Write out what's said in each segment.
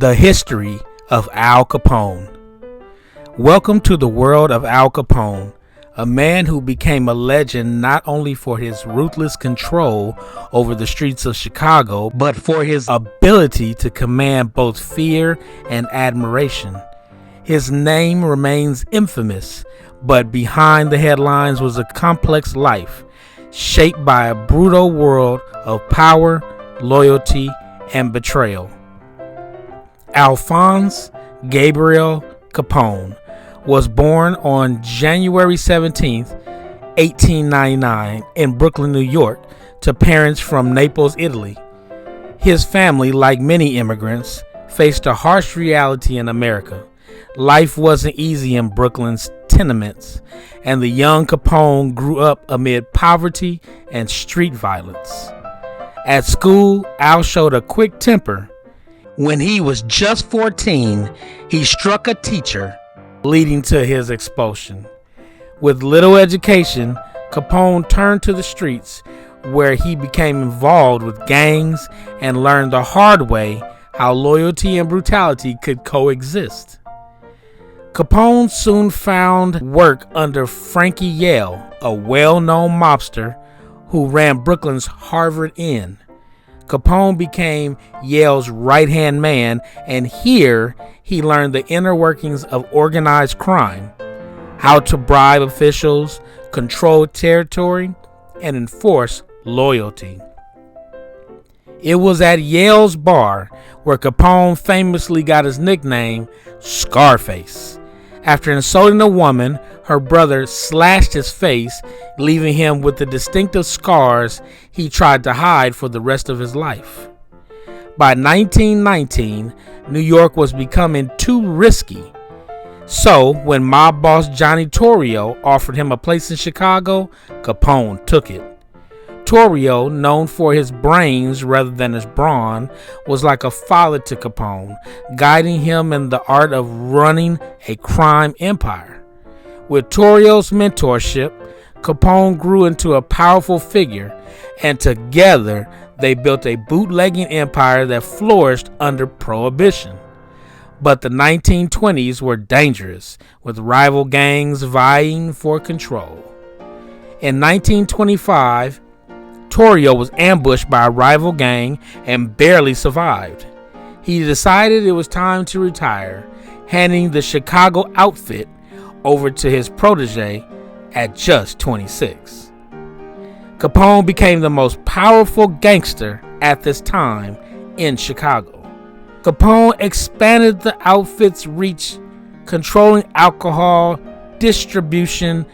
The History of Al Capone. Welcome to the world of Al Capone, a man who became a legend not only for his ruthless control over the streets of Chicago, but for his ability to command both fear and admiration. His name remains infamous, but behind the headlines was a complex life, shaped by a brutal world of power, loyalty, and betrayal. Alphonse Gabriel Capone was born on January 17, 1899 in Brooklyn, New York, to parents from Naples, Italy. His family, like many immigrants, faced a harsh reality in America. Life wasn't easy in Brooklyn's tenements, and the young Capone grew up amid poverty and street violence. At school, Al showed a quick temper. When he was just 14, he struck a teacher, leading to his expulsion. With little education, Capone turned to the streets, where he became involved with gangs and learned the hard way how loyalty and brutality could coexist. Capone soon found work under Frankie Yale, a well-known mobster who ran Brooklyn's Harvard Inn. Capone became Yale's right-hand man, and here he learned the inner workings of organized crime, how to bribe officials, control territory, and enforce loyalty. It was at Yale's bar where Capone famously got his nickname, Scarface. After insulting a woman, her brother slashed his face, leaving him with the distinctive scars he tried to hide for the rest of his life. By 1919, New York was becoming too risky. So, when mob boss Johnny Torrio offered him a place in Chicago, Capone took it. Torrio, known for his brains rather than his brawn, was like a father to Capone, guiding him in the art of running a crime empire. With Torrio's mentorship, Capone grew into a powerful figure, and together they built a bootlegging empire that flourished under Prohibition. But the 1920s were dangerous, with rival gangs vying for control. In 1925, Torrio was ambushed by a rival gang and barely survived. He decided it was time to retire, handing the Chicago outfit over to his protege at just 26. Capone became the most powerful gangster at this time in Chicago. Capone expanded the outfit's reach, controlling alcohol distribution,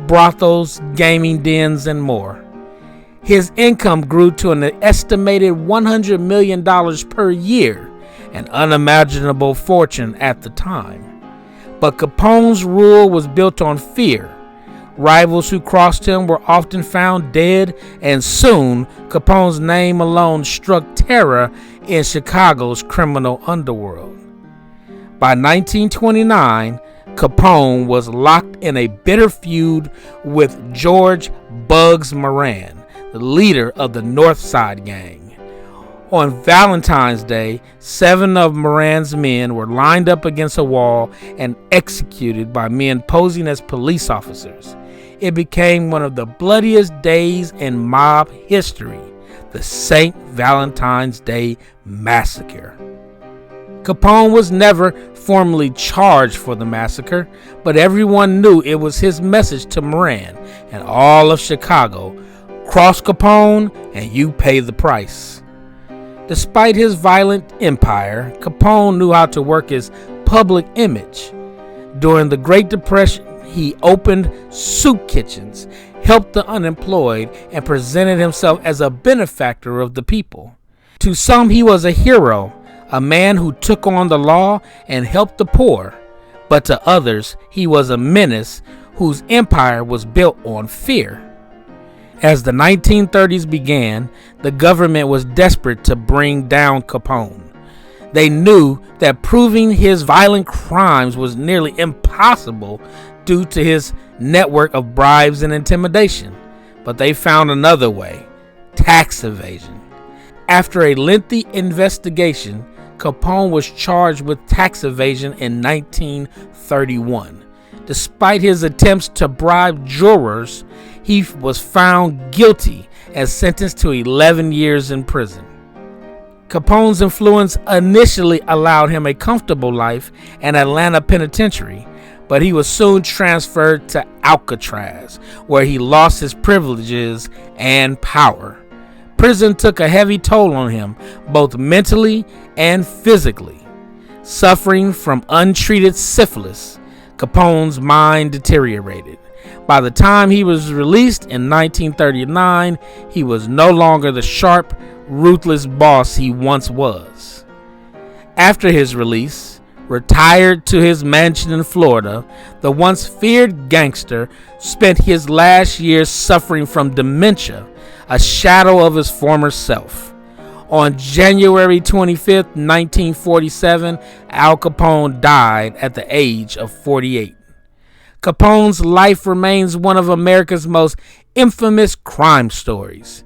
brothels, gaming dens, and more. His income grew to an estimated $100 million per year, an unimaginable fortune at the time. But Capone's rule was built on fear. Rivals who crossed him were often found dead, and soon Capone's name alone struck terror in Chicago's criminal underworld. By 1929, Capone was locked in a bitter feud with George Bugs Moran, the leader of the North Side Gang. On Valentine's Day, 7 of Moran's men were lined up against a wall and executed by men posing as police officers. It became one of the bloodiest days in mob history, the St. Valentine's Day Massacre. Capone was never formally charged for the massacre, but everyone knew it was his message to Moran and all of Chicago: cross Capone and you pay the price. Despite his violent empire, Capone knew how to work his public image. During the Great Depression, he opened soup kitchens, helped the unemployed, and presented himself as a benefactor of the people. To some, he was a hero, a man who took on the law and helped the poor. But to others, he was a menace whose empire was built on fear. As the 1930s began, the government was desperate to bring down Capone. They knew that proving his violent crimes was nearly impossible due to his network of bribes and intimidation. But they found another way: tax evasion. After a lengthy investigation, Capone was charged with tax evasion in 1931. Despite his attempts to bribe jurors, he was found guilty and sentenced to 11 years in prison. Capone's influence initially allowed him a comfortable life in Atlanta Penitentiary, but he was soon transferred to Alcatraz, where he lost his privileges and power. Prison took a heavy toll on him, both mentally and physically. Suffering from untreated syphilis, Capone's mind deteriorated. By the time he was released in 1939, he was no longer the sharp, ruthless boss he once was. After his release, retired to his mansion in Florida, the once feared gangster spent his last years suffering from dementia, a shadow of his former self. On January 25, 1947, Al Capone died at the age of 48. Capone's life remains one of America's most infamous crime stories.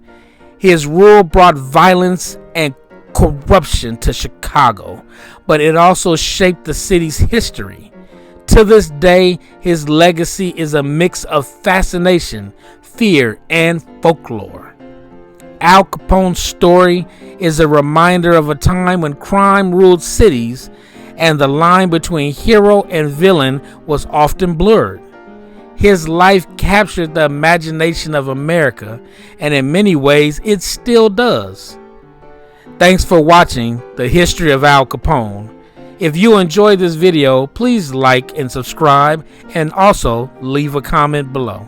His rule brought violence and corruption to Chicago, but it also shaped the city's history. To this day, his legacy is a mix of fascination, fear, and folklore. Al Capone's story is a reminder of a time when crime ruled cities and the line between hero and villain was often blurred. His life captured the imagination of America, and in many ways it still does. Thanks for watching the History of Al Capone. If you enjoyed this video, please like and subscribe, and also leave a comment below.